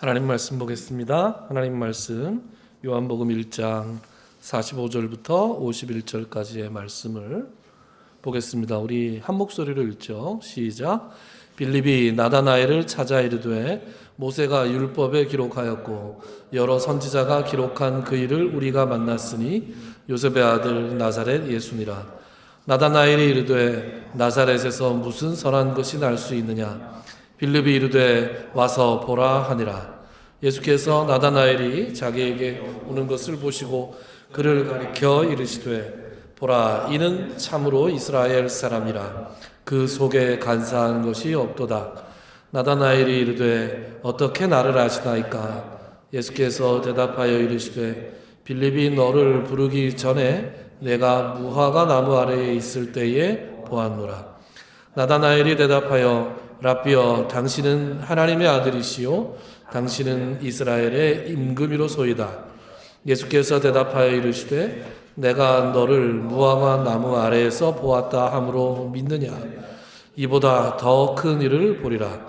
하나님 말씀 보겠습니다. 하나님 말씀 요한복음 1장 45절부터 51절까지의 말씀을 보겠습니다. 우리 한 목소리로 읽죠. 시작. 빌립이 나다나엘을 찾아 이르되 모세가 율법에 기록하였고 여러 선지자가 기록한 그 일을 우리가 만났으니 요셉의 아들 나사렛 예수니라. 나다나엘이 이르되 나사렛에서 무슨 선한 것이 날 수 있느냐. 빌립이 이르되 와서 보라 하니라. 예수께서 나다나엘이 자기에게 오는 것을 보시고 그를 가리켜 이르시되 보라, 이는 참으로 이스라엘 사람이라. 그 속에 간사한 것이 없도다. 나다나엘이 이르되 어떻게 나를 아시나이까. 예수께서 대답하여 이르시되 빌립이 너를 부르기 전에 내가 무화과 나무 아래에 있을 때에 보았노라. 나다나엘이 대답하여 랍비여, 당신은 하나님의 아들이시요 당신은 이스라엘의 임금이로소이다. 예수께서 대답하여 이르시되 내가 너를 무화과 나무 아래에서 보았다 함으로 믿느냐. 이보다 더 큰 일을 보리라.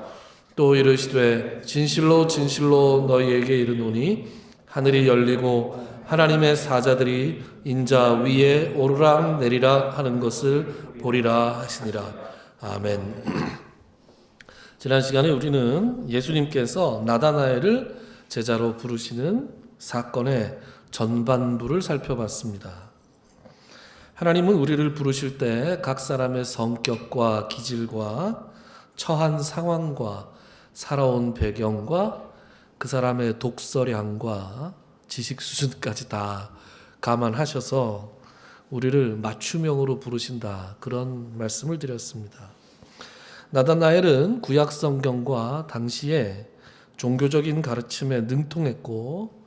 또 이르시되 진실로 진실로 너희에게 이르노니 하늘이 열리고 하나님의 사자들이 인자 위에 오르락 내리락 하는 것을 보리라 하시니라. 아멘. 지난 시간에 우리는 예수님께서 나다나엘을 제자로 부르시는 사건의 전반부를 살펴봤습니다. 하나님은 우리를 부르실 때 각 사람의 성격과 기질과 처한 상황과 살아온 배경과 그 사람의 독서량과 지식 수준까지 다 감안하셔서 우리를 맞춤형으로 부르신다, 그런 말씀을 드렸습니다. 나다나엘은 구약 성경과 당시의 종교적인 가르침에 능통했고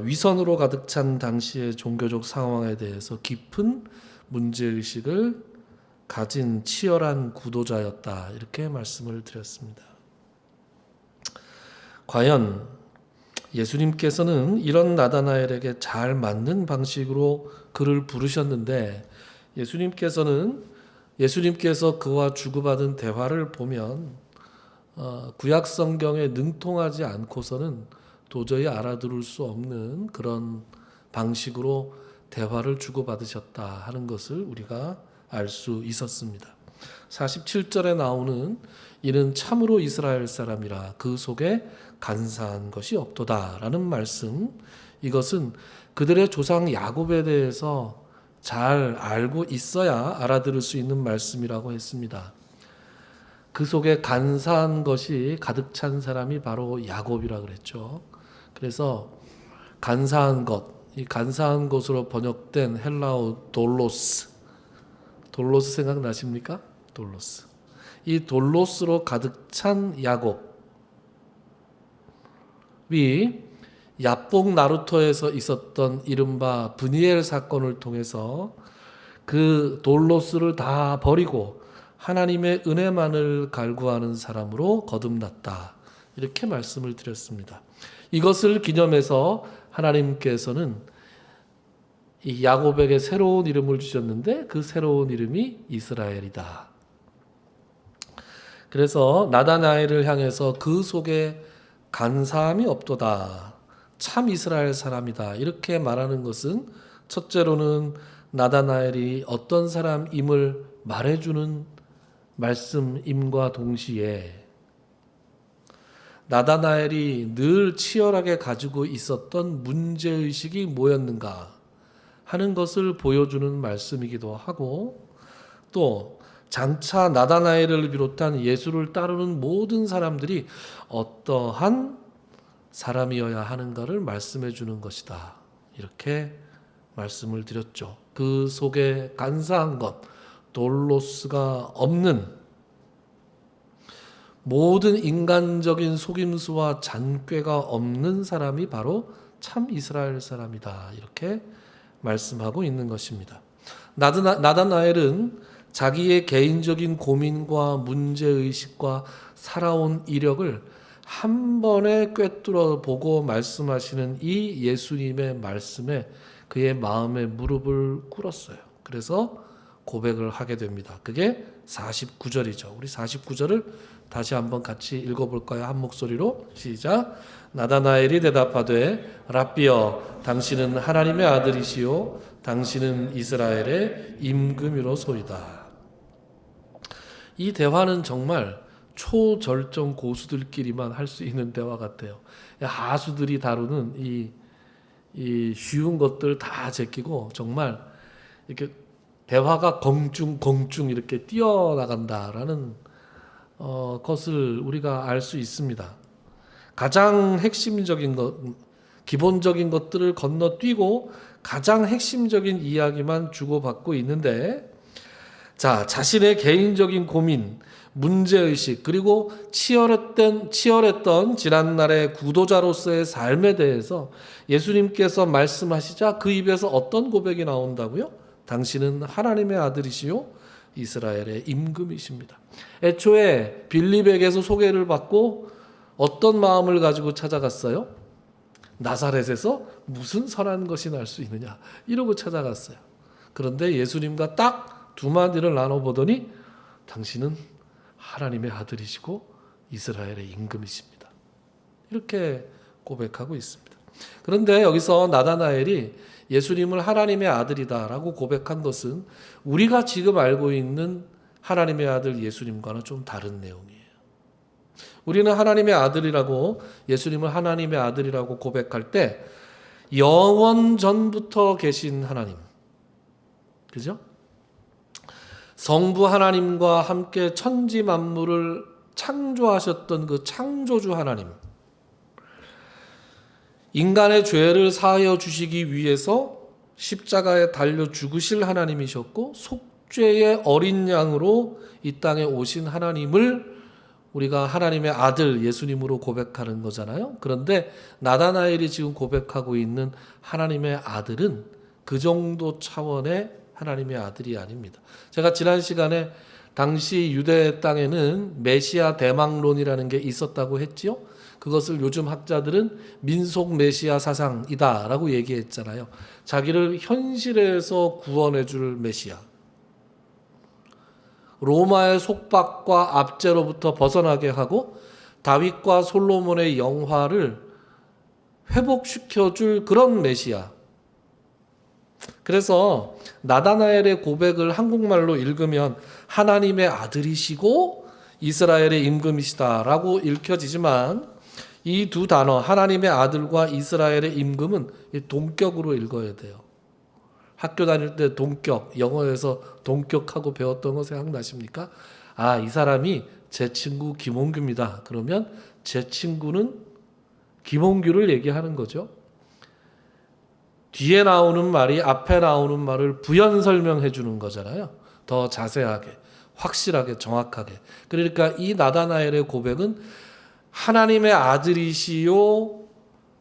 위선으로 가득 찬 당시의 종교적 상황에 대해서 깊은 문제의식을 가진 치열한 구도자였다, 이렇게 말씀을 드렸습니다. 과연 예수님께서는 이런 나다나엘에게 잘 맞는 방식으로 그를 부르셨는데, 예수님께서 그와 주고받은 대화를 보면 구약 성경에 능통하지 않고서는 도저히 알아들을 수 없는 그런 방식으로 대화를 주고받으셨다 하는 것을 우리가 알 수 있었습니다. 47절에 나오는 이는 참으로 이스라엘 사람이라 그 속에 간사한 것이 없도다라는 말씀, 이것은 그들의 조상 야곱에 대해서 잘 알고 있어야 알아들을 수 있는 말씀이라고 했습니다. 그 속에 간사한 것이 가득 찬 사람이 바로 야곱이라 그랬죠. 그래서 간사한 것, 이 간사한 것으로 번역된 헬라어 돌로스 생각나십니까? 돌로스. 이 돌로스로 가득 찬 야곱이 야뽕 나루토에서 있었던 이른바 브니엘 사건을 통해서 그 돌로스를 다 버리고 하나님의 은혜만을 갈구하는 사람으로 거듭났다, 이렇게 말씀을 드렸습니다. 이것을 기념해서 하나님께서는 이 야곱에게 새로운 이름을 주셨는데 그 새로운 이름이 이스라엘이다. 그래서 나다나엘을 향해서 그 속에 간사함이 없도다, 참 이스라엘 사람이다, 이렇게 말하는 것은 첫째로는 나다나엘이 어떤 사람임을 말해주는 말씀임과 동시에 나다나엘이 늘 치열하게 가지고 있었던 문제의식이 뭐였는가 하는 것을 보여주는 말씀이기도 하고, 또 장차 나다나엘을 비롯한 예수를 따르는 모든 사람들이 어떠한 사람이어야 하는가를 말씀해 주는 것이다, 이렇게 말씀을 드렸죠. 그 속에 간사한 것, 돌로스가 없는, 모든 인간적인 속임수와 잔꾀가 없는 사람이 바로 참 이스라엘 사람이다, 이렇게 말씀하고 있는 것입니다. 나다나엘은 자기의 개인적인 고민과 문제의식과 살아온 이력을 한 번에 꿰뚫어 보고 말씀하시는 이 예수님의 말씀에 그의 마음에 무릎을 꿇었어요. 그래서 고백을 하게 됩니다. 그게 49절이죠. 우리 49절을 다시 한번 같이 읽어볼까요? 한 목소리로 시작. 나다나엘이 대답하되 랍비여 당신은 하나님의 아들이시요 당신은 이스라엘의 임금이로소이다. 이 대화는 정말 초절정 고수들끼리만 할 수 있는 대화 같아요. 하수들이 다루는 이 쉬운 것들 다 제끼고 정말 이렇게 대화가 공중 이렇게 뛰어나간다라는 것을 우리가 알 수 있습니다. 가장 핵심적인 것, 기본적인 것들을 건너뛰고 가장 핵심적인 이야기만 주고받고 있는데, 자, 자신의 개인적인 고민, 문제의식, 그리고 치열했던 지난날의 구도자로서의 삶에 대해서 예수님께서 말씀하시자 그 입에서 어떤 고백이 나온다고요? 당신은 하나님의 아들이시요 이스라엘의 임금이십니다. 애초에 빌립에게서 소개를 받고 어떤 마음을 가지고 찾아갔어요? 나사렛에서 무슨 선한 것이 날 수 있느냐 이러고 찾아갔어요. 그런데 예수님과 딱 두 마디를 나눠보더니 당신은 하나님의 아들이시고 이스라엘의 임금이십니다. 이렇게 고백하고 있습니다. 그런데 여기서 나다나엘이 예수님을 하나님의 아들이다라고 고백한 것은 우리가 지금 알고 있는 하나님의 아들 예수님과는 좀 다른 내용이에요. 우리는 하나님의 아들이라고, 예수님을 하나님의 아들이라고 고백할 때 영원 전부터 계신 하나님, 그죠? 성부 하나님과 함께 천지 만물을 창조하셨던 그 창조주 하나님, 인간의 죄를 사하여 주시기 위해서 십자가에 달려 죽으실 하나님이셨고 속죄의 어린 양으로 이 땅에 오신 하나님을 우리가 하나님의 아들 예수님으로 고백하는 거잖아요. 그런데 나다나엘이 지금 고백하고 있는 하나님의 아들은 그 정도 차원의 하나님의 아들이 아닙니다. 제가 지난 시간에 당시 유대 땅에는 메시아 대망론이라는 게 있었다고 했지요. 그것을 요즘 학자들은 민속 메시아 사상이다라고 얘기했잖아요. 자기를 현실에서 구원해 줄 메시아, 로마의 속박과 압제로부터 벗어나게 하고 다윗과 솔로몬의 영화를 회복시켜 줄 그런 메시아. 그래서 나다나엘의 고백을 한국말로 읽으면 하나님의 아들이시고 이스라엘의 임금이시다라고 읽혀지지만 이 두 단어 하나님의 아들과 이스라엘의 임금은 동격으로 읽어야 돼요. 학교 다닐 때 동격, 영어에서 동격하고 배웠던 거 생각나십니까? 아, 이 사람이 제 친구 김홍규입니다. 그러면 제 친구는 김홍규를 얘기하는 거죠. 뒤에 나오는 말이 앞에 나오는 말을 부연 설명해 주는 거잖아요. 더 자세하게, 확실하게, 정확하게. 그러니까 이 나다나엘의 고백은 하나님의 아들이시요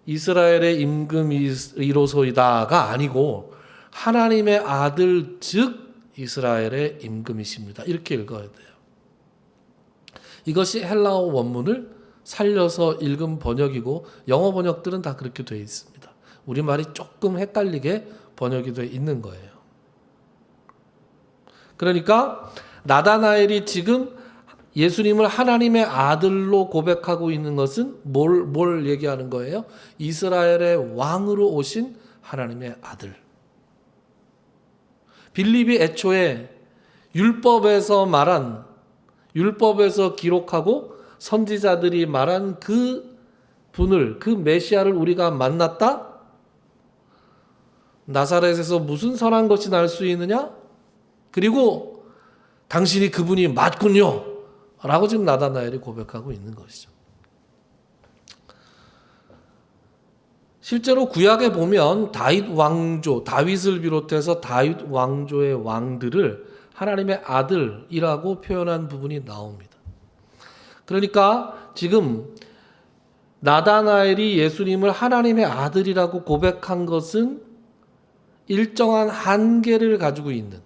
이스라엘의 임금이로소이다가 아니고 하나님의 아들 즉 이스라엘의 임금이십니다. 이렇게 읽어야 돼요. 이것이 헬라어 원문을 살려서 읽은 번역이고 영어 번역들은 다 그렇게 되어 있습니다. 우리말이 조금 헷갈리게 번역이 되어 있는 거예요. 그러니까 나다나엘이 지금 예수님을 하나님의 아들로 고백하고 있는 것은 뭘 얘기하는 거예요? 이스라엘의 왕으로 오신 하나님의 아들. 빌립이 애초에 율법에서 기록하고 선지자들이 말한 그 분을, 그 메시아를 우리가 만났다? 나사렛에서 무슨 선한 것이 날 수 있느냐? 그리고 당신이 그분이 맞군요 라고 지금 나다나엘이 고백하고 있는 것이죠. 실제로 구약에 보면 다윗을 비롯해서 다윗 왕조의 왕들을 하나님의 아들이라고 표현한 부분이 나옵니다. 그러니까 지금 나다나엘이 예수님을 하나님의 아들이라고 고백한 것은 일정한 한계를 가지고 있는,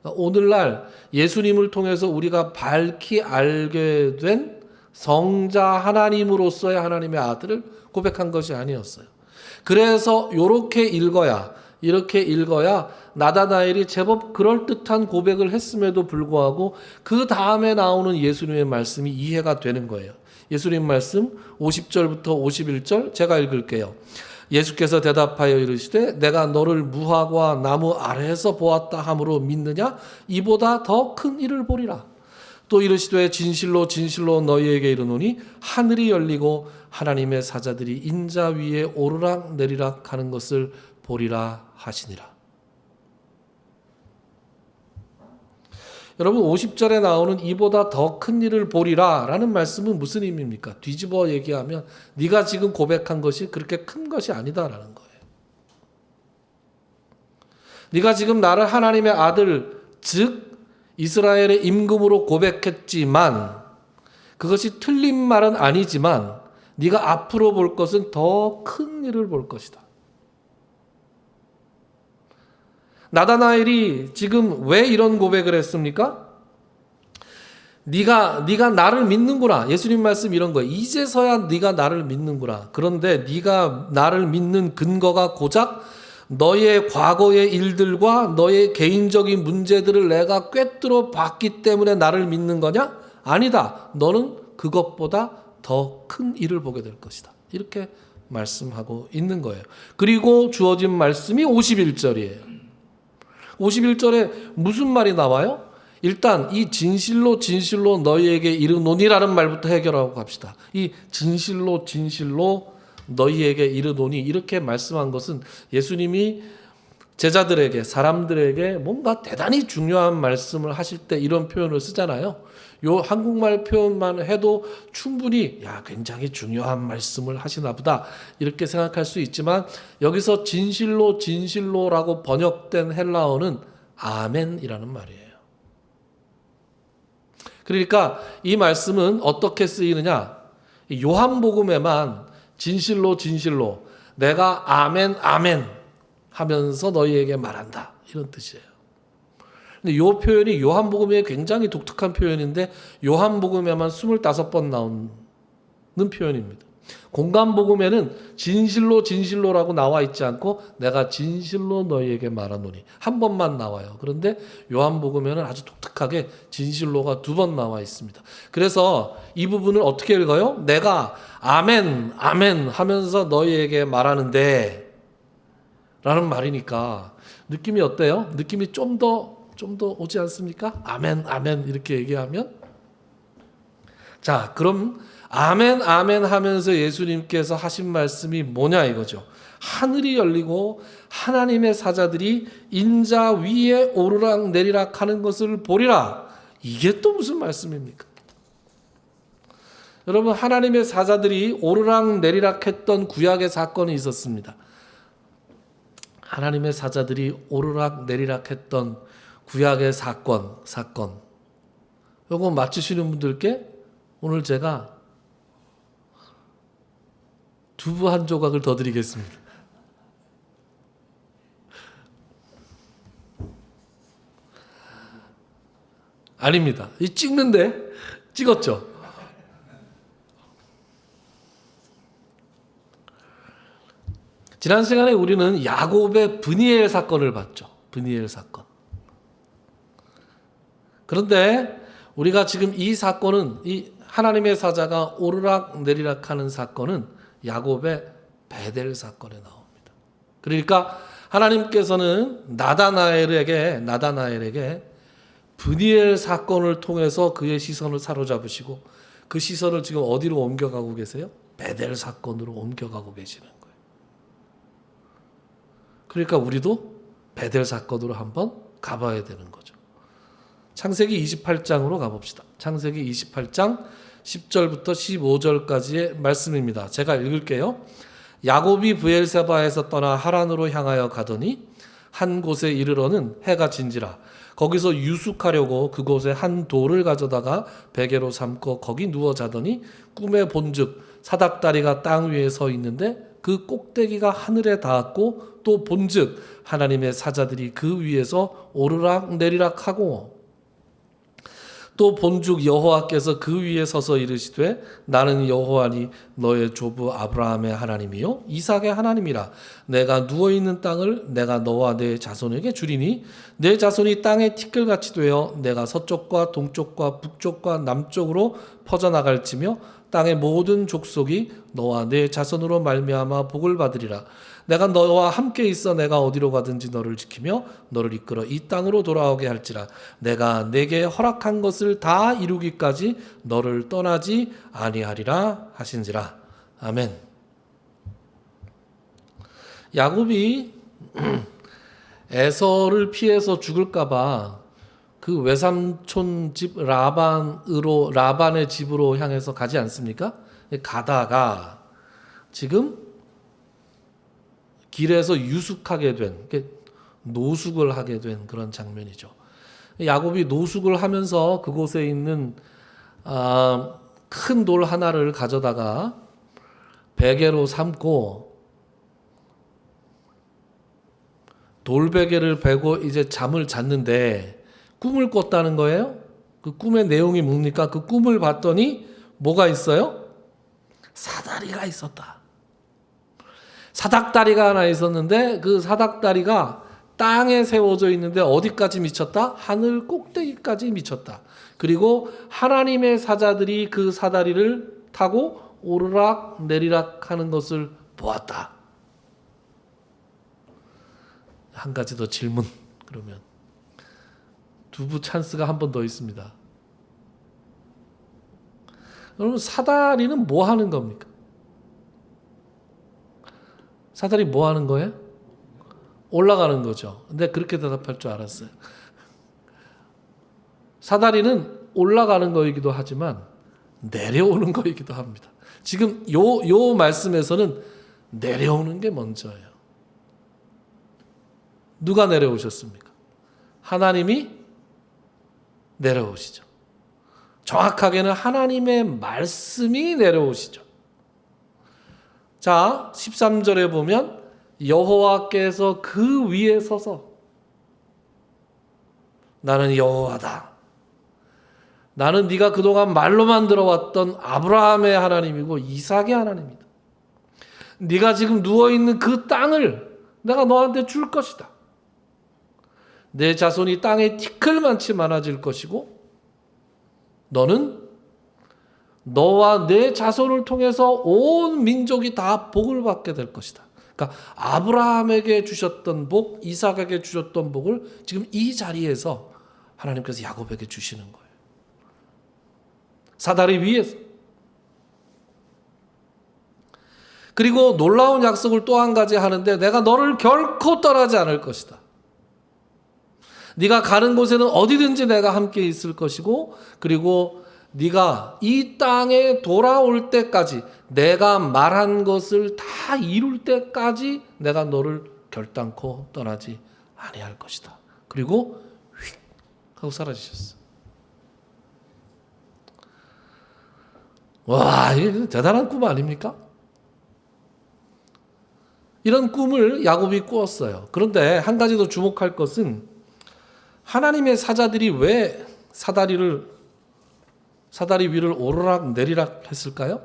오늘날 예수님을 통해서 우리가 밝히 알게 된 성자 하나님으로서의 하나님의 아들을 고백한 것이 아니었어요. 그래서 이렇게 읽어야 이렇게 읽어야 나다나엘이 제법 그럴듯한 고백을 했음에도 불구하고 그 다음에 나오는 예수님의 말씀이 이해가 되는 거예요. 예수님 말씀 50절부터 51절 제가 읽을게요. 예수께서 대답하여 이르시되 내가 너를 무화과 나무 아래에서 보았다 함으로 믿느냐? 이보다 더 큰 일을 보리라. 또 이르시되 진실로 진실로 너희에게 이르노니 하늘이 열리고 하나님의 사자들이 인자 위에 오르락 내리락 하는 것을 보리라 하시니라. 여러분 50절에 나오는 이보다 더 큰 일을 보리라 라는 말씀은 무슨 의미입니까? 뒤집어 얘기하면 네가 지금 고백한 것이 그렇게 큰 것이 아니다라는 거예요. 네가 지금 나를 하나님의 아들 즉 이스라엘의 임금으로 고백했지만 그것이 틀린 말은 아니지만 네가 앞으로 볼 것은 더 큰 일을 볼 것이다. 나다나엘이 지금 왜 이런 고백을 했습니까? 네가 나를 믿는구나. 예수님 말씀 이런 거예요. 이제서야 네가 나를 믿는구나. 그런데 네가 나를 믿는 근거가 고작 너의 과거의 일들과 너의 개인적인 문제들을 내가 꿰뚫어 봤기 때문에 나를 믿는 거냐? 아니다. 너는 그것보다 더 큰 일을 보게 될 것이다. 이렇게 말씀하고 있는 거예요. 그리고 주어진 말씀이 51절이에요. 51절에 무슨 말이 나와요? 일단 이 진실로 진실로 너희에게 이르노니라는 말부터 해결하고 갑시다. 이 진실로 진실로 너희에게 이르노니 이렇게 말씀한 것은 예수님이 제자들에게 사람들에게 뭔가 대단히 중요한 말씀을 하실 때 이런 표현을 쓰잖아요. 요 한국말 표현만 해도 충분히 굉장히 중요한 말씀을 하시나 보다 이렇게 생각할 수 있지만 여기서 진실로 진실로라고 번역된 헬라어는 아멘이라는 말이에요. 그러니까 이 말씀은 어떻게 쓰이느냐? 요한복음에만 진실로 진실로 내가 아멘 아멘 하면서 너희에게 말한다 이런 뜻이에요. 근데 이 표현이 요한복음에 굉장히 독특한 표현인데 요한복음에만 25번 나오는 표현입니다. 공간복음에는 진실로 진실로라고 나와 있지 않고 내가 진실로 너희에게 말하노니 한 번만 나와요. 그런데 요한복음에는 아주 독특하게 진실로가 2번 나와 있습니다. 그래서 이 부분을 어떻게 읽어요? 내가 아멘 아멘 하면서 너희에게 말하는데 라는 말이니까 느낌이 어때요? 느낌이 좀 더 오지 않습니까? 아멘 아멘 이렇게 얘기하면 자 그럼 아멘 아멘 하면서 예수님께서 하신 말씀이 뭐냐 이거죠. 하늘이 열리고 하나님의 사자들이 인자 위에 오르락 내리락 하는 것을 보리라. 이게 또 무슨 말씀입니까? 여러분 하나님의 사자들이 오르락 내리락 했던 구약의 사건이 있었습니다. 하나님의 사자들이 오르락 내리락 했던 구약의 사건 요거 맞추시는 분들께 오늘 제가 두부 한 조각을 더 드리겠습니다. 아닙니다. 이 찍는데 찍었죠. 지난 시간에 우리는 야곱의 브니엘 사건을 봤죠. 브니엘 사건. 그런데 우리가 지금 이 사건은 이 하나님의 사자가 오르락 내리락 하는 사건은 야곱의 베델 사건에 나옵니다. 그러니까 하나님께서는 나다나엘에게 브니엘 사건을 통해서 그의 시선을 사로잡으시고 그 시선을 지금 어디로 옮겨가고 계세요? 베델 사건으로 옮겨가고 계시는 거예요. 그러니까 우리도 베델 사건으로 한번 가봐야 되는 거죠. 창세기 28장으로 가봅시다. 창세기 28장 10절부터 15절까지의 말씀입니다. 제가 읽을게요. 야곱이 브엘세바에서 떠나 하란으로 향하여 가더니 한 곳에 이르러는 해가 진지라. 거기서 유숙하려고 그곳에 한 돌을 가져다가 베개로 삼고 거기 누워 자더니 꿈에 본즉 사닥다리가 땅 위에 서 있는데 그 꼭대기가 하늘에 닿았고 또 본즉 하나님의 사자들이 그 위에서 오르락 내리락 하고 또 본죽 여호와께서 그 위에 서서 이르시되 나는 여호와니 너의 조부 아브라함의 하나님이요 이삭의 하나님이라. 내가 누워있는 땅을 내가 너와 내 자손에게 주리니 내 자손이 땅의 티끌같이 되어 내가 서쪽과 동쪽과 북쪽과 남쪽으로 퍼져나갈지며 땅의 모든 족속이 너와 내 자손으로 말미암아 복을 받으리라. 내가 너와 함께 있어 내가 어디로 가든지 너를 지키며 너를 이끌어 이 땅으로 돌아오게 할지라. 내가 내게 허락한 것을 다 이루기까지 너를 떠나지 아니하리라 하신지라. 아멘. 야곱이 에서를 피해서 죽을까봐 그 외삼촌 집 라반의 집으로 향해서 가지 않습니까? 가다가 지금 길에서 유숙하게 된, 노숙을 하게 된 그런 장면이죠. 야곱이 노숙을 하면서 그곳에 있는 큰 돌 하나를 가져다가 베개로 삼고 돌베개를 베고 이제 잠을 잤는데 꿈을 꿨다는 거예요. 그 꿈의 내용이 뭡니까? 그 꿈을 봤더니 뭐가 있어요? 사다리가 있었다. 사닥다리가 하나 있었는데 그 사닥다리가 땅에 세워져 있는데 어디까지 미쳤다? 하늘 꼭대기까지 미쳤다. 그리고 하나님의 사자들이 그 사다리를 타고 오르락 내리락 하는 것을 보았다. 한 가지 더 질문. 그러면 두부 찬스가 한 번 더 있습니다. 여러분, 사다리는 뭐 하는 겁니까? 사다리 뭐 하는 거예요? 올라가는 거죠. 근데 그렇게 대답할 줄 알았어요. 사다리는 올라가는 거이기도 하지만 내려오는 거이기도 합니다. 지금 요 말씀에서는 내려오는 게 먼저예요. 누가 내려오셨습니까? 하나님이 내려오시죠. 정확하게는 하나님의 말씀이 내려오시죠. 자, 13절에 보면 여호와께서 그 위에 서서 나는 여호와다. 나는 네가 그동안 말로만 들어왔던 아브라함의 하나님이고 이삭의 하나님이다. 네가 지금 누워있는 그 땅을 내가 너한테 줄 것이다. 내 자손이 땅에 티끌만치 많아질 것이고 너는 너와 내 자손을 통해서 온 민족이 다 복을 받게 될 것이다. 그러니까 아브라함에게 주셨던 복, 이삭에게 주셨던 복을 지금 이 자리에서 하나님께서 야곱에게 주시는 거예요. 사다리 위에서. 그리고 놀라운 약속을 또 한 가지 하는데 내가 너를 결코 떠나지 않을 것이다. 네가 가는 곳에는 어디든지 내가 함께 있을 것이고 그리고 네가 이 땅에 돌아올 때까지 내가 말한 것을 다 이룰 때까지 내가 너를 결단코 떠나지 아니할 것이다. 그리고 휙 하고 사라지셨어. 와, 이게 대단한 꿈 아닙니까? 이런 꿈을 야곱이 꾸었어요. 그런데 한 가지 더 주목할 것은 하나님의 사자들이 왜 사다리 위를 오르락 내리락 했을까요?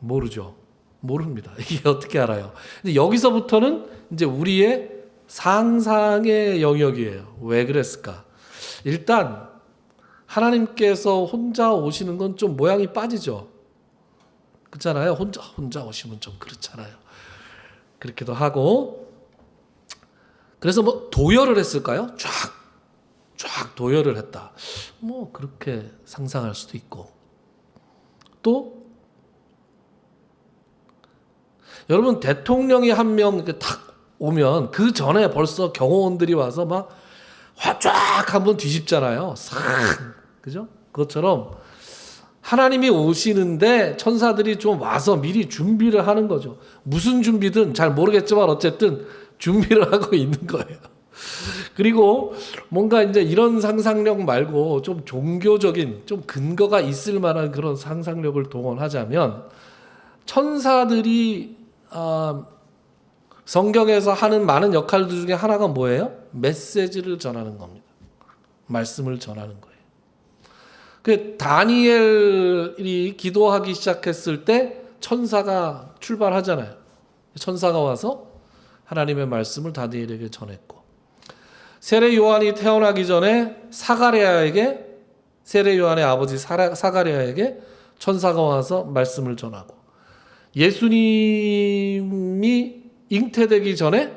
모르죠. 모릅니다. 이게 어떻게 알아요? 근데 여기서부터는 이제 우리의 상상의 영역이에요. 왜 그랬을까? 일단 하나님께서 혼자 오시는 건 좀 모양이 빠지죠. 그렇잖아요. 혼자 오시면 좀 그렇잖아요. 그렇기도 하고 그래서 뭐 도열을 했을까요? 쫙 도열을 했다. 뭐 그렇게 상상할 수도 있고 또 여러분 대통령이 한 명 이렇게 탁 오면 그 전에 벌써 경호원들이 와서 막 쫙 한번 뒤집잖아요. 싹 그죠? 그것처럼 하나님이 오시는데 천사들이 좀 와서 미리 준비를 하는 거죠. 무슨 준비든 잘 모르겠지만 어쨌든 준비를 하고 있는 거예요. 그리고 뭔가 이제 이런 상상력 말고 좀 종교적인 좀 근거가 있을 만한 그런 상상력을 동원하자면 천사들이 성경에서 하는 많은 역할들 중에 하나가 뭐예요? 메시지를 전하는 겁니다. 말씀을 전하는 거예요. 그 다니엘이 기도하기 시작했을 때 천사가 출발하잖아요. 천사가 와서 하나님의 말씀을 다니엘에게 전했고, 세례 요한이 태어나기 전에 세례 요한의 아버지 사가랴에게 천사가 와서 말씀을 전하고, 예수님이 잉태되기 전에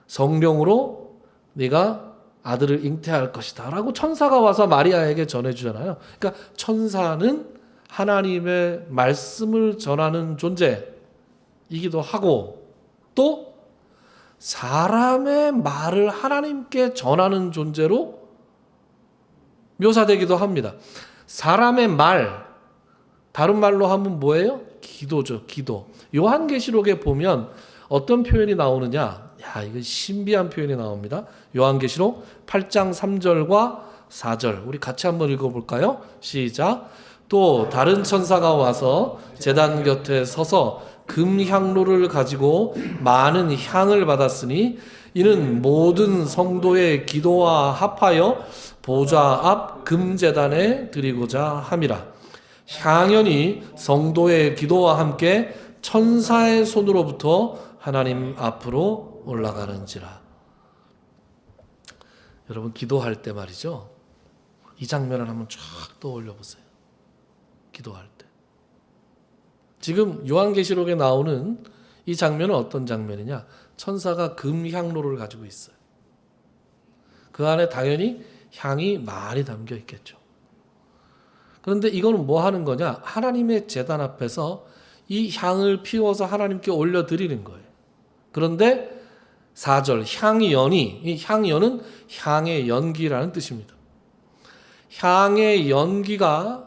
성령으로 네가 아들을 잉태할 것이다 라고 천사가 와서 마리아에게 전해주잖아요. 그러니까 천사는 하나님의 말씀을 전하는 존재이기도 하고, 또 사람의 말을 하나님께 전하는 존재로 묘사되기도 합니다. 사람의 말, 다른 말로 하면 뭐예요? 기도죠, 기도. 요한계시록에 보면 어떤 표현이 나오느냐? 이거 신비한 표현이 나옵니다. 요한계시록 8장 3절과 4절. 우리 같이 한번 읽어볼까요? 시작. 또 다른 천사가 와서 제단 곁에 서서 금향로를 가지고 많은 향을 받았으니 이는 모든 성도의 기도와 합하여 보좌 앞 금제단에 드리고자 함이라. 향연이 성도의 기도와 함께 천사의 손으로부터 하나님 앞으로 올라가는지라. 여러분, 기도할 때 말이죠, 이 장면을 한번 쫙 떠올려 보세요. 기도할 때 지금 요한계시록에 나오는 이 장면은 어떤 장면이냐? 천사가 금향로를 가지고 있어요. 그 안에 당연히 향이 많이 담겨 있겠죠. 그런데 이거는 뭐 하는 거냐? 하나님의 제단 앞에서 이 향을 피워서 하나님께 올려드리는 거예요. 그런데 4절, 향연이, 이 향연은 향의 연기라는 뜻입니다. 향의 연기가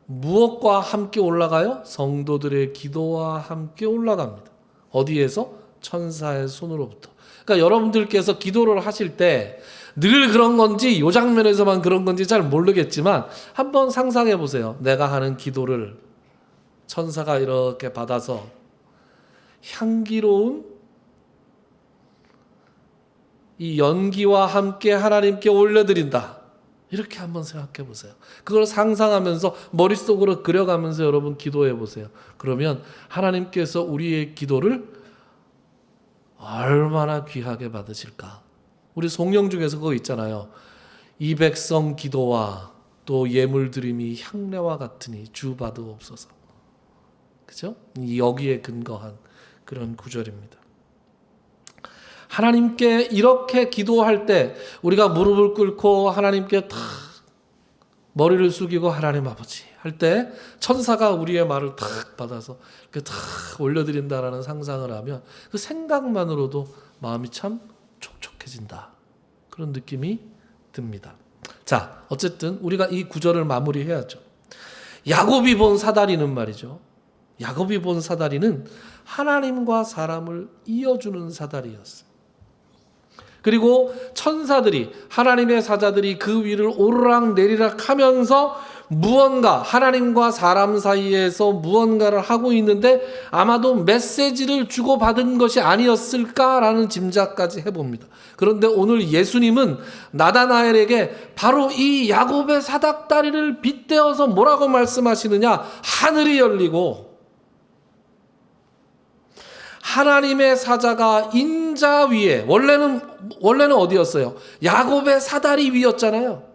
무엇과 함께 올라가요? 성도들의 기도와 함께 올라갑니다. 어디에서? 천사의 손으로부터. 그러니까 여러분들께서 기도를 하실 때 늘 그런 건지 이 장면에서만 그런 건지 잘 모르겠지만 한번 상상해 보세요. 내가 하는 기도를 천사가 이렇게 받아서 향기로운 이 연기와 함께 하나님께 올려드린다. 이렇게 한번 생각해 보세요. 그걸 상상하면서 머릿속으로 그려가면서 여러분 기도해 보세요. 그러면 하나님께서 우리의 기도를 얼마나 귀하게 받으실까. 우리 송영 중에서 그거 있잖아요. 이 백성 기도와 또 예물 드림이 향내와 같으니 주 받으옵소서. 그죠? 여기에 근거한 그런 구절입니다. 하나님께 이렇게 기도할 때 우리가 무릎을 꿇고 하나님께 탁 머리를 숙이고 하나님 아버지 할 때 천사가 우리의 말을 탁 받아서 이렇게 탁 올려드린다라는 상상을 하면 그 생각만으로도 마음이 참 촉촉해진다. 그런 느낌이 듭니다. 자, 어쨌든 우리가 이 구절을 마무리해야죠. 야곱이 본 사다리는 말이죠. 야곱이 본 사다리는 하나님과 사람을 이어주는 사다리였어요. 그리고 천사들이, 하나님의 사자들이 그 위를 오르락 내리락 하면서 무언가, 하나님과 사람 사이에서 무언가를 하고 있는데 아마도 메시지를 주고받은 것이 아니었을까라는 짐작까지 해봅니다. 그런데 오늘 예수님은 나다나엘에게 바로 이 야곱의 사닥다리를 빗대어서 뭐라고 말씀하시느냐? 하늘이 열리고 하나님의 사자가 인자 위에, 원래는 어디였어요? 야곱의 사다리 위였잖아요.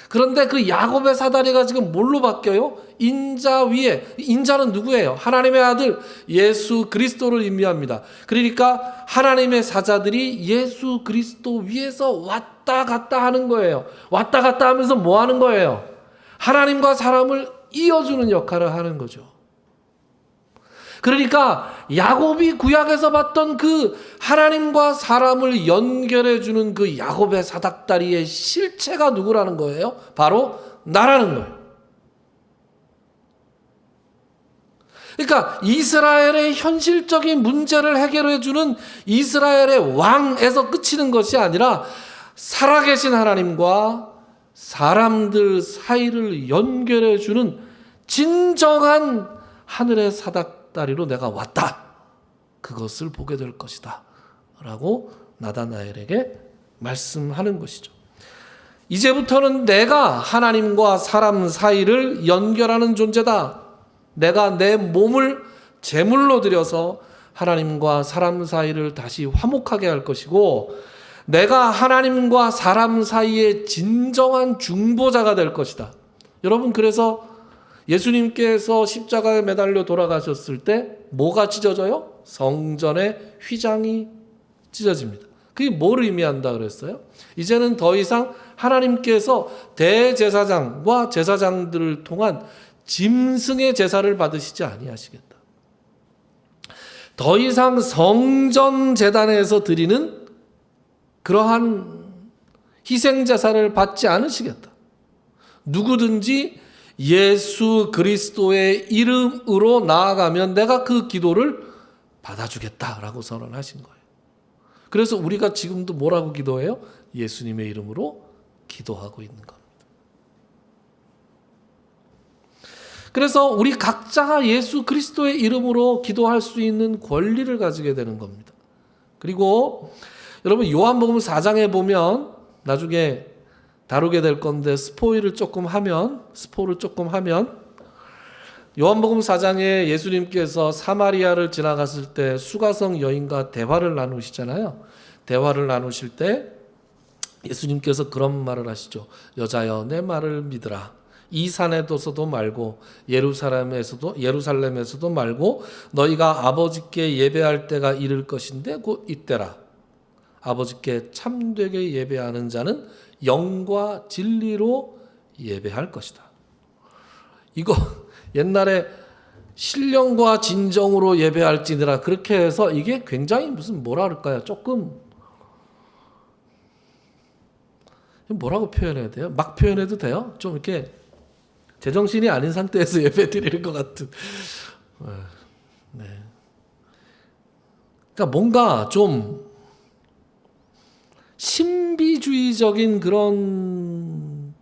그런데 그 야곱의 사다리가 지금 뭘로 바뀌어요? 인자 위에. 인자는 누구예요? 하나님의 아들 예수 그리스도를 의미합니다. 그러니까 하나님의 사자들이 예수 그리스도 위에서 왔다 갔다 하는 거예요. 왔다 갔다 하면서 뭐 하는 거예요? 하나님과 사람을 이어주는 역할을 하는 거죠. 그러니까 야곱이 구약에서 봤던 그 하나님과 사람을 연결해주는 그 야곱의 사닥다리의 실체가 누구라는 거예요? 바로 나라는 거예요. 그러니까 이스라엘의 현실적인 문제를 해결해주는 이스라엘의 왕에서 그치는 것이 아니라 살아계신 하나님과 사람들 사이를 연결해주는 진정한 하늘의 사닥다리로 내가 왔다. 그것을 보게 될 것이다 라고 나다나엘에게 말씀하는 것이죠. 이제부터는 내가 하나님과 사람 사이를 연결하는 존재다. 내가 내 몸을 제물로 드려서 하나님과 사람 사이를 다시 화목하게 할 것이고, 내가 하나님과 사람 사이의 진정한 중보자가 될 것이다. 여러분, 그래서 예수님께서 십자가에 매달려 돌아가셨을 때 뭐가 찢어져요? 성전의 휘장이 찢어집니다. 그게 뭘 의미한다 그랬어요? 이제는 더 이상 하나님께서 대제사장과 제사장들을 통한 짐승의 제사를 받으시지 아니하시겠다. 더 이상 성전 제단에서 드리는 그러한 희생 제사를 받지 않으시겠다. 누구든지 예수 그리스도의 이름으로 나아가면 내가 그 기도를 받아주겠다라고 선언하신 거예요. 그래서 우리가 지금도 뭐라고 기도해요? 예수님의 이름으로 기도하고 있는 겁니다. 그래서 우리 각자가 예수 그리스도의 이름으로 기도할 수 있는 권리를 가지게 되는 겁니다. 그리고 여러분, 요한복음 4장에 보면 나중에 다루게 될 건데 스포를 조금 하면 요한복음 4장에 예수님께서 사마리아를 지나갔을 때 수가성 여인과 대화를 나누시잖아요. 대화를 나누실 때 예수님께서 그런 말을 하시죠. 여자여, 내 말을 믿으라. 이 산에서도 말고 예루살렘에서도 말고 너희가 아버지께 예배할 때가 이를 것인데 곧 이때라. 아버지께 참되게 예배하는 자는 영과 진리로 예배할 것이다. 이거 옛날에 신령과 진정으로 예배할지니라 그렇게 해서 이게 굉장히 무슨 뭐라 그럴까요? 조금 뭐라고 표현해야 돼요? 막 표현해도 돼요? 좀 이렇게 제정신이 아닌 상태에서 예배 드리는 것 같은. 네. 그러니까 뭔가 좀 신비주의적인 그런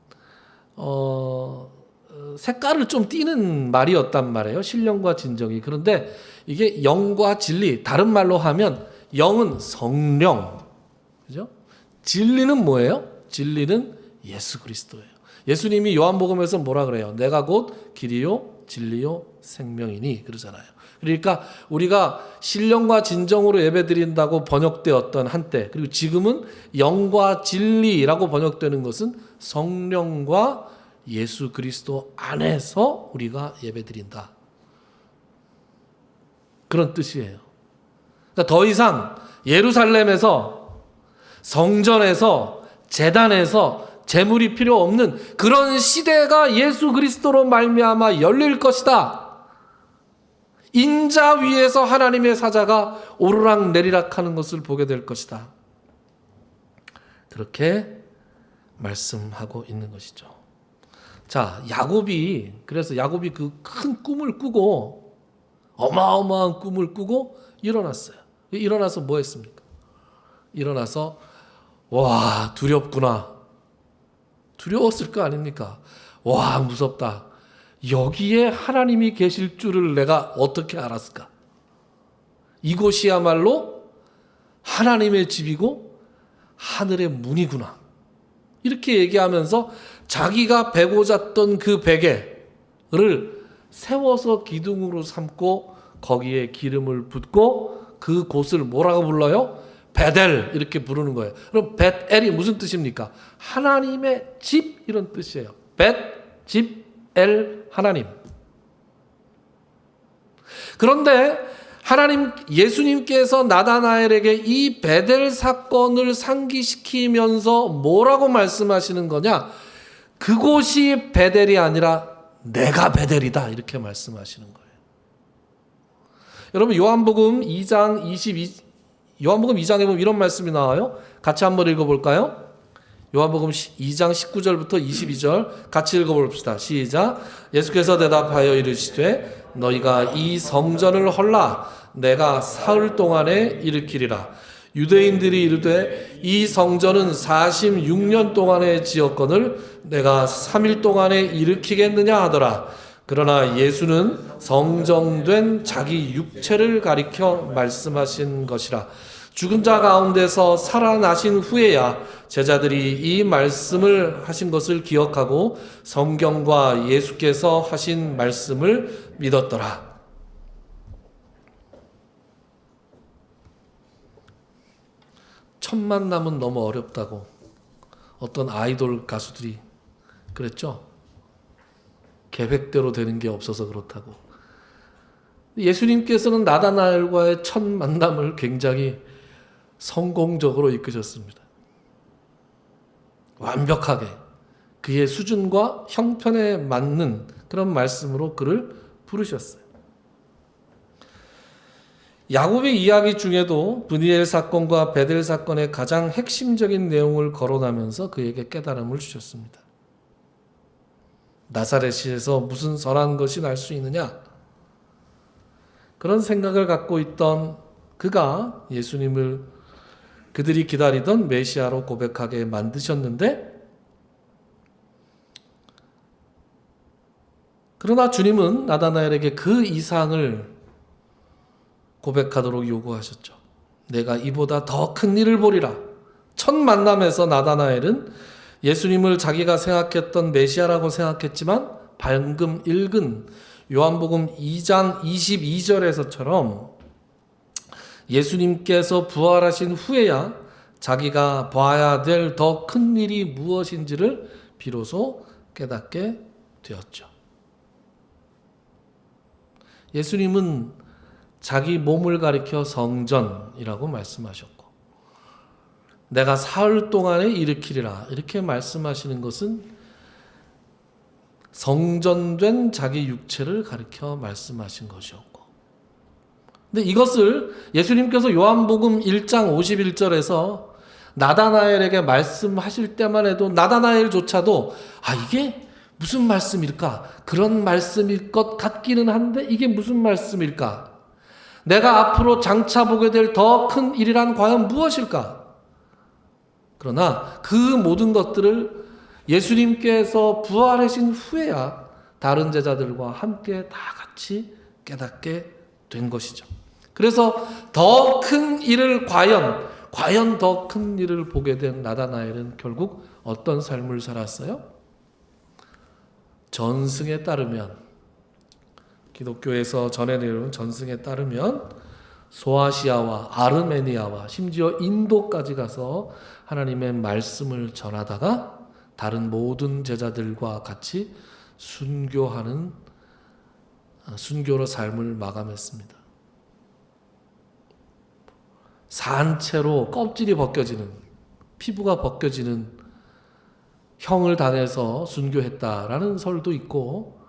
색깔을 좀 띠는 말이었단 말이에요. 신령과 진정이. 그런데 이게 영과 진리, 다른 말로 하면 영은 성령, 그죠? 진리는 뭐예요? 진리는 예수 그리스도예요. 예수님이 요한복음에서 뭐라 그래요? 내가 곧 길이요 진리요 생명이니 그러잖아요. 그러니까 우리가 신령과 진정으로 예배드린다고 번역되었던 한때, 그리고 지금은 영과 진리라고 번역되는 것은 성령과 예수 그리스도 안에서 우리가 예배드린다, 그런 뜻이에요. 그러니까 더 이상 예루살렘에서, 성전에서, 제단에서 제물이 필요 없는 그런 시대가 예수 그리스도로 말미암아 열릴 것이다. 인자 위에서 하나님의 사자가 오르락 내리락 하는 것을 보게 될 것이다. 그렇게 말씀하고 있는 것이죠. 자, 그래서 야곱이 그 큰 꿈을 꾸고, 어마어마한 꿈을 꾸고 일어났어요. 일어나서 뭐 했습니까? 일어나서 와, 두렵구나. 두려웠을 거 아닙니까? 와, 무섭다. 여기에 하나님이 계실 줄을 내가 어떻게 알았을까? 이곳이야말로 하나님의 집이고 하늘의 문이구나. 이렇게 얘기하면서 자기가 베고 잤던 그 베개를 세워서 기둥으로 삼고 거기에 기름을 붓고 그 곳을 뭐라고 불러요? 베델, 이렇게 부르는 거예요. 그럼 베델이 무슨 뜻입니까? 하나님의 집, 이런 뜻이에요. 벳, 집, 엘, 하나님. 그런데 예수님께서 나다나엘에게 이 베델 사건을 상기시키면서 뭐라고 말씀하시는 거냐? 그곳이 베델이 아니라 내가 베델이다, 이렇게 말씀하시는 거예요. 여러분, 요한복음 2장에 보면 이런 말씀이 나와요. 같이 한번 읽어볼까요? 요한복음 2장 19절부터 22절 같이 읽어봅시다. 시작. 예수께서 대답하여 이르시되 너희가 이 성전을 헐라 내가 사흘 동안에 일으키리라. 유대인들이 이르되 이 성전은 46년 동안에 지었거늘 내가 3일 동안에 일으키겠느냐 하더라. 그러나 예수는 성정된 자기 육체를 가리켜 말씀하신 것이라. 죽은 자 가운데서 살아나신 후에야 제자들이 이 말씀을 하신 것을 기억하고 성경과 예수께서 하신 말씀을 믿었더라. 첫 만남은 너무 어렵다고 어떤 아이돌 가수들이 그랬죠. 계획대로 되는 게 없어서 그렇다고. 예수님께서는 나다나엘과의 첫 만남을 굉장히 성공적으로 이끄셨습니다. 완벽하게 그의 수준과 형편에 맞는 그런 말씀으로 그를 부르셨어요. 야곱의 이야기 중에도 브니엘 사건과 베델 사건의 가장 핵심적인 내용을 거론하면서 그에게 깨달음을 주셨습니다. 나사렛에서 무슨 선한 것이 날 수 있느냐? 그런 생각을 갖고 있던 그가 예수님을 그들이 기다리던 메시아로 고백하게 만드셨는데, 그러나 주님은 나다나엘에게 그 이상을 고백하도록 요구하셨죠. 내가 이보다 더 큰 일을 보리라. 첫 만남에서 나다나엘은 예수님을 자기가 생각했던 메시아라고 생각했지만 방금 읽은 요한복음 2장 22절에서처럼 예수님께서 부활하신 후에야 자기가 봐야 될 더 큰 일이 무엇인지를 비로소 깨닫게 되었죠. 예수님은 자기 몸을 가리켜 성전이라고 말씀하셨고, 내가 사흘 동안에 일으키리라 이렇게 말씀하시는 것은 성전된 자기 육체를 가리켜 말씀하신 것이었고, 근데 이것을 예수님께서 요한복음 1장 51절에서 나다나엘에게 말씀하실 때만 해도 나다나엘조차도 이게 무슨 말씀일까? 그런 말씀일 것 같기는 한데 이게 무슨 말씀일까? 내가 앞으로 장차 보게 될 더 큰 일이란 과연 무엇일까? 그러나 그 모든 것들을 예수님께서 부활하신 후에야 다른 제자들과 함께 다 같이 깨닫게 된 것이죠. 그래서 더 큰 일을 과연 더 큰 일을 보게 된 나다나엘은 결국 어떤 삶을 살았어요? 전승에 따르면, 기독교에서 전해내려온 전승에 따르면 소아시아와 아르메니아와 심지어 인도까지 가서 하나님의 말씀을 전하다가 다른 모든 제자들과 같이 순교로 삶을 마감했습니다. 산채로 껍질이 벗겨지는, 피부가 벗겨지는 형을 당해서 순교했다라는 설도 있고,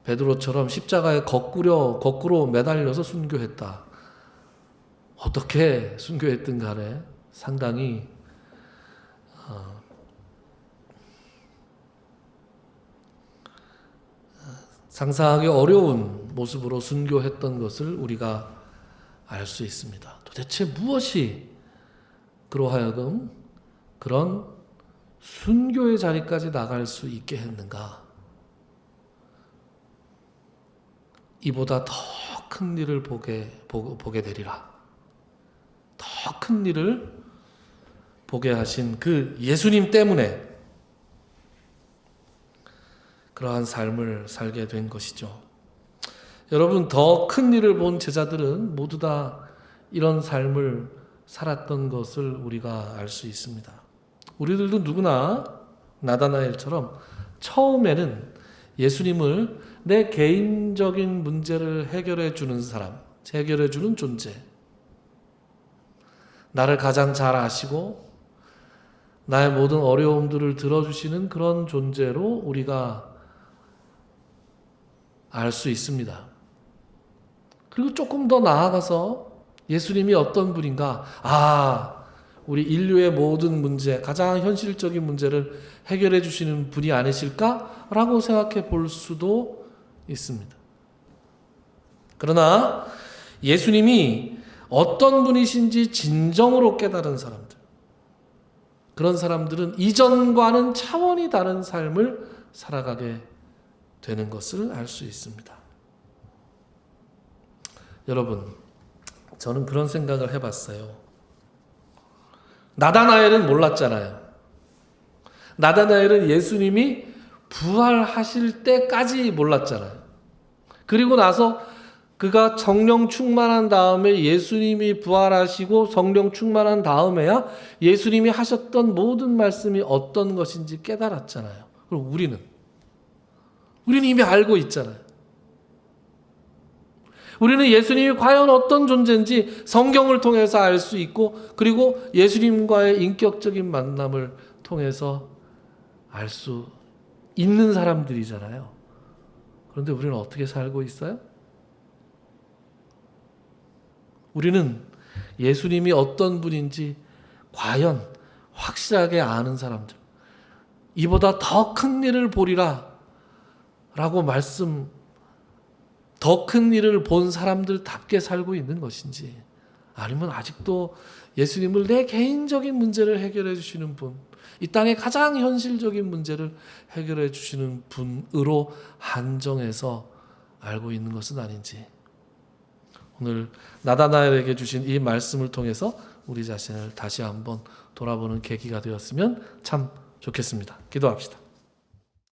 베드로처럼 십자가에 거꾸로 매달려서 순교했다. 어떻게 순교했든 간에 상당히 상상하기 어려운 모습으로 순교했던 것을 우리가 알 수 있습니다. 도대체 무엇이 그로 하여금 그런 순교의 자리까지 나갈 수 있게 했는가? 이보다 더 큰 일을 보게 되리라. 더 큰 일을 보게 하신 그 예수님 때문에 그러한 삶을 살게 된 것이죠. 여러분, 더 큰 일을 본 제자들은 모두 다 이런 삶을 살았던 것을 우리가 알 수 있습니다. 우리들도 누구나 나다나엘처럼 처음에는 예수님을 내 개인적인 문제를 해결해 주는 사람, 해결해 주는 존재, 나를 가장 잘 아시고 나의 모든 어려움들을 들어주시는 그런 존재로 우리가 알 수 있습니다. 그리고 조금 더 나아가서 예수님이 어떤 분인가, 우리 인류의 모든 문제, 가장 현실적인 문제를 해결해 주시는 분이 아니실까라고 생각해 볼 수도 있습니다. 그러나 예수님이 어떤 분이신지 진정으로 깨달은 사람들, 그런 사람들은 이전과는 차원이 다른 삶을 살아가게 되는 것을 알 수 있습니다. 여러분, 저는 그런 생각을 해봤어요. 나다나엘은 몰랐잖아요. 나다나엘은 예수님이 부활하실 때까지 몰랐잖아요. 그리고 나서 그가 성령 충만한 다음에 예수님이 부활하시고 성령 충만한 다음에야 예수님이 하셨던 모든 말씀이 어떤 것인지 깨달았잖아요. 그럼 우리는 이미 알고 있잖아요. 우리는 예수님이 과연 어떤 존재인지 성경을 통해서 알 수 있고, 그리고 예수님과의 인격적인 만남을 통해서 알 수 있는 사람들이잖아요. 그런데 우리는 어떻게 살고 있어요? 우리는 예수님이 어떤 분인지 과연 확실하게 아는 사람들, 이보다 더 큰 일을 보리라 라고 더 큰 일을 본 사람들답게 살고 있는 것인지, 아니면 아직도 예수님을 내 개인적인 문제를 해결해 주시는 분, 이 땅의 가장 현실적인 문제를 해결해 주시는 분으로 한정해서 알고 있는 것은 아닌지, 오늘 나다나엘에게 주신 이 말씀을 통해서 우리 자신을 다시 한번 돌아보는 계기가 되었으면 참 좋겠습니다. 기도합시다.